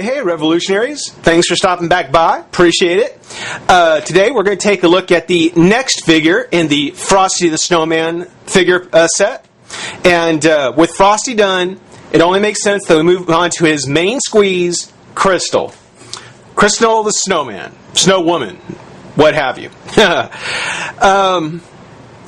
Hey, revolutionaries. Thanks for stopping back by. Appreciate it. Today we're going to take a look at the next figure in the Frosty the Snowman figure set. And with Frosty done, it only makes sense that we move on to his main squeeze, Crystal. Crystal the Snowman. Snow Woman. What have you.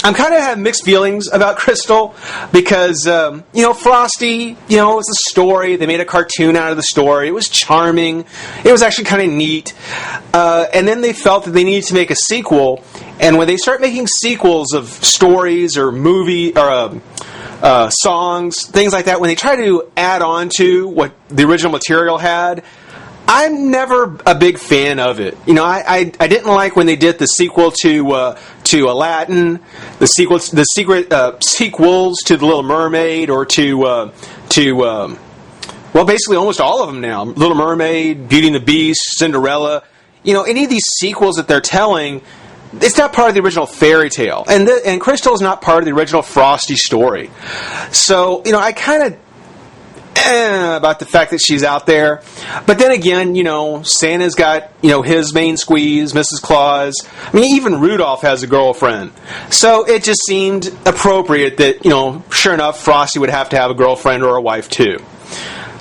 I'm kind of have mixed feelings about Crystal because, Frosty, it's a story. They made a cartoon out of the story. It was charming. It was actually kind of neat. And then they felt that they needed to make a sequel. And when they start making sequels of stories or movie or songs, things like that, when they try to add on to what the original material had, I'm never a big fan of it. I didn't like when they did the sequel to Aladdin, the sequels to The Little Mermaid, or to basically almost all of them now. Little Mermaid, Beauty and the Beast, Cinderella. Any of these sequels that they're telling, it's not part of the original fairy tale, and Crystal is not part of the original Frosty story. So I kind of about the fact that she's out there. But then again, Santa's got, his main squeeze, Mrs. Claus. I mean, even Rudolph has a girlfriend. So it just seemed appropriate that, sure enough, Frosty would have to have a girlfriend or a wife too.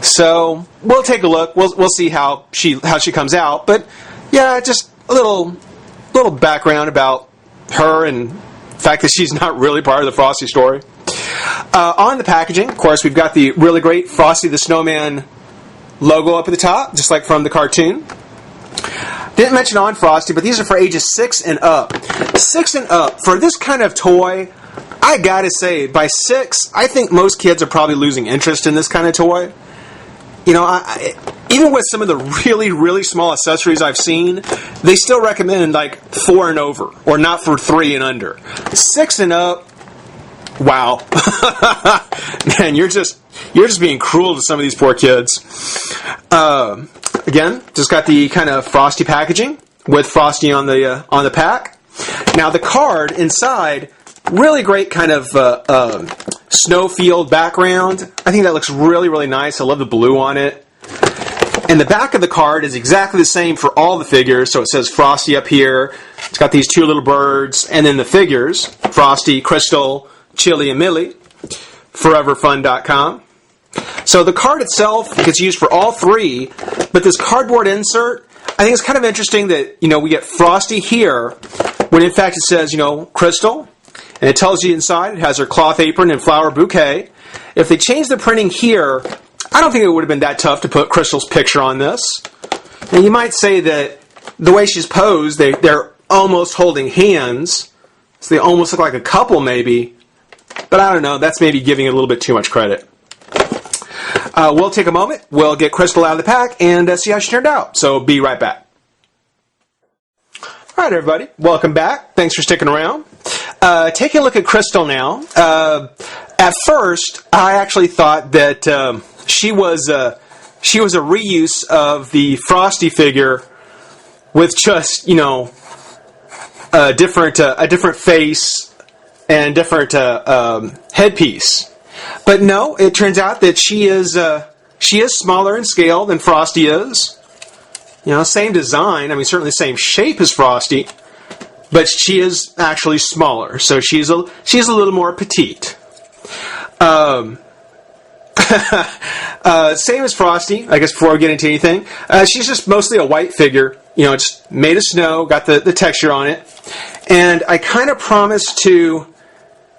So we'll take a look. We'll see how she comes out. But yeah, just a little background about her and the fact that she's not really part of the Frosty story. On the packaging, of course, we've got the really great Frosty the Snowman logo up at the top, just like from the cartoon. Didn't mention on Frosty, but these are for ages 6 and up. 6 and up, for this kind of toy, I gotta say, by 6, I think most kids are probably losing interest in this kind of toy. Even with some of the really, really small accessories I've seen, they still recommend like 4 and over, or not for 3 and under. 6 and up, wow. Man, you're just being cruel to some of these poor kids. Again, just got the kind of Frosty packaging with Frosty on the pack. Now the card inside, really great kind of snowfield background. I think that looks really, really nice. I love the blue on it. And the back of the card is exactly the same for all the figures. So it says Frosty up here. It's got these 2 little birds, and then the figures: Frosty, Crystal, Chili and Millie, foreverfun.com. So the card itself gets used for all 3, but this cardboard insert, I think it's kind of interesting that, we get Frosty here, when in fact it says, Crystal, and it tells you inside it has her cloth apron and flower bouquet. If they change the printing here, I don't think it would have been that tough to put Crystal's picture on this. And you might say that the way she's posed, they're almost holding hands, so they almost look like a couple maybe. But I don't know, that's maybe giving it a little bit too much credit. We'll take a moment, we'll get Crystal out of the pack, and see how she turned out. So be right back. Alright everybody, welcome back. Thanks for sticking around. Taking a look at Crystal now. At first, I actually thought that she was a reuse of the Frosty figure with just, a different face and different headpiece. But no, it turns out that she is smaller in scale than Frosty is. Same design. I mean, certainly the same shape as Frosty, but she is actually smaller. So she's a little more petite. Same as Frosty, I guess, before we get into anything. She's just mostly a white figure. It's made of snow, got the texture on it. And I kind of promised to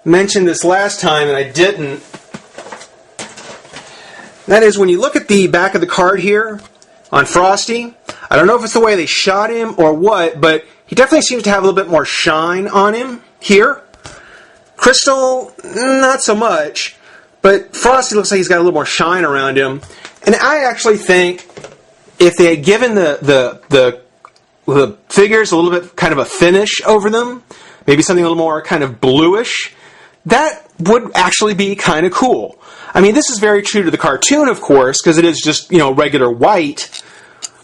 mention this last time, and I didn't. That is, when you look at the back of the card here on Frosty, I don't know if it's the way they shot him or what, but he definitely seems to have a little bit more shine on him here. Crystal, not so much, but Frosty looks like he's got a little more shine around him. And I actually think if they had given the figures a little bit kind of a finish over them, maybe something a little more kind of bluish, that would actually be kind of cool. I mean, this is very true to the cartoon, of course, because it is just, regular white.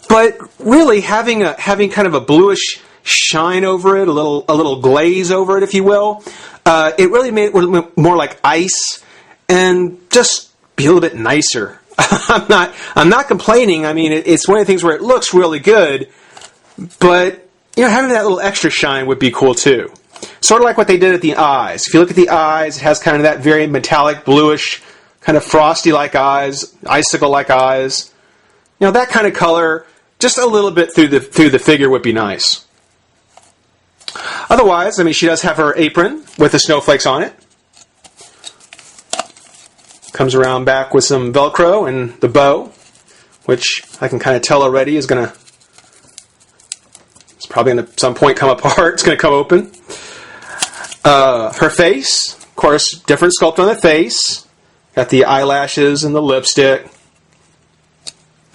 But really, having kind of a bluish shine over it, a little glaze over it, if you will, it really made it more like ice and just be a little bit nicer. I'm not complaining. I mean, it's one of the things where it looks really good, but having that little extra shine would be cool too. Sort of like what they did at the eyes. If you look at the eyes, it has kind of that very metallic bluish, kind of frosty-like eyes, icicle-like eyes. That kind of color, just a little bit through the figure would be nice. Otherwise, I mean, she does have her apron with the snowflakes on it. Comes around back with some Velcro and the bow, which I can kind of tell already is going to, it's probably going to at some point come apart. It's going to come open. Her face, of course, different sculpt on the face. Got the eyelashes and the lipstick.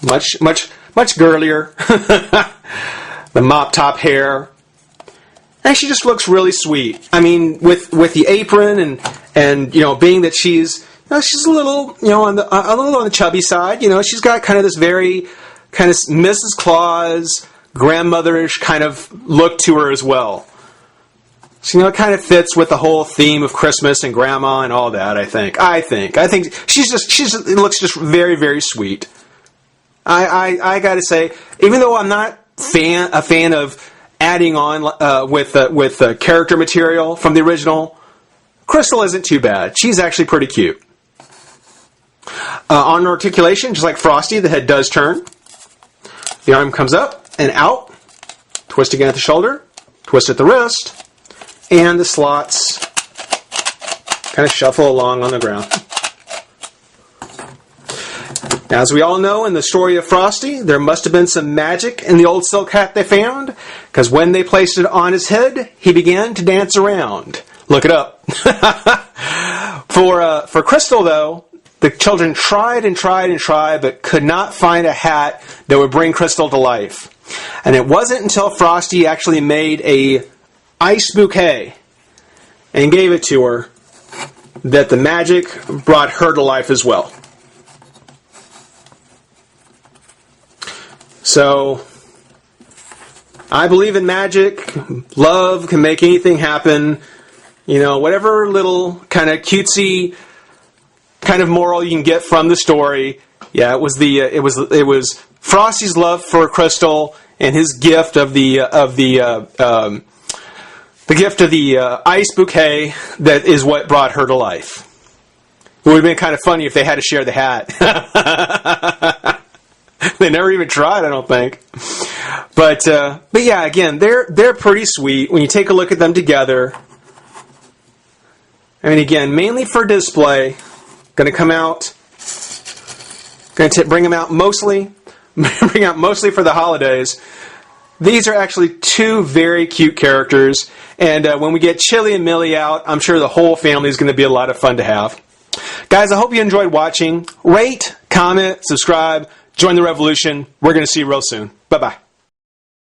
Much girlier. The mop top hair. And she just looks really sweet. I mean, with the apron and being that she's a little on the chubby side. She's got kind of this very kind of Mrs. Claus grandmotherish kind of look to her as well. So it kind of fits with the whole theme of Christmas and Grandma and all that. I think she looks just very, very sweet. I got to say, even though I'm not a fan of adding on with character material from the original, Crystal isn't too bad. She's actually pretty cute. On articulation, just like Frosty, the head does turn. The arm comes up and out. Twist again at the shoulder. Twist at the wrist. And the slots kind of shuffle along on the ground. Now, as we all know in the story of Frosty, there must have been some magic in the old silk hat they found, because when they placed it on his head, he began to dance around. Look it up. For Crystal, though, the children tried and tried and tried, but could not find a hat that would bring Crystal to life. And it wasn't until Frosty actually made a ice bouquet and gave it to her that the magic brought her to life as well. So, I believe in magic. Love can make anything happen. Whatever little kind of cutesy kind of moral you can get from the story. Yeah, it was Frosty's love for Crystal and his gift of the gift of the ice bouquet that is what brought her to life. It would have been kind of funny if they had to share the hat. They never even tried, I don't think. But yeah, again, they're pretty sweet when you take a look at them together. I mean, again, mainly for display. Going to come out. Going to bring them out mostly. Bring out mostly for the holidays. These are actually two very cute characters, and when we get Chili and Millie out, I'm sure the whole family is going to be a lot of fun to have. Guys, I hope you enjoyed watching. Rate, comment, subscribe, join the revolution. We're going to see you real soon. Bye-bye.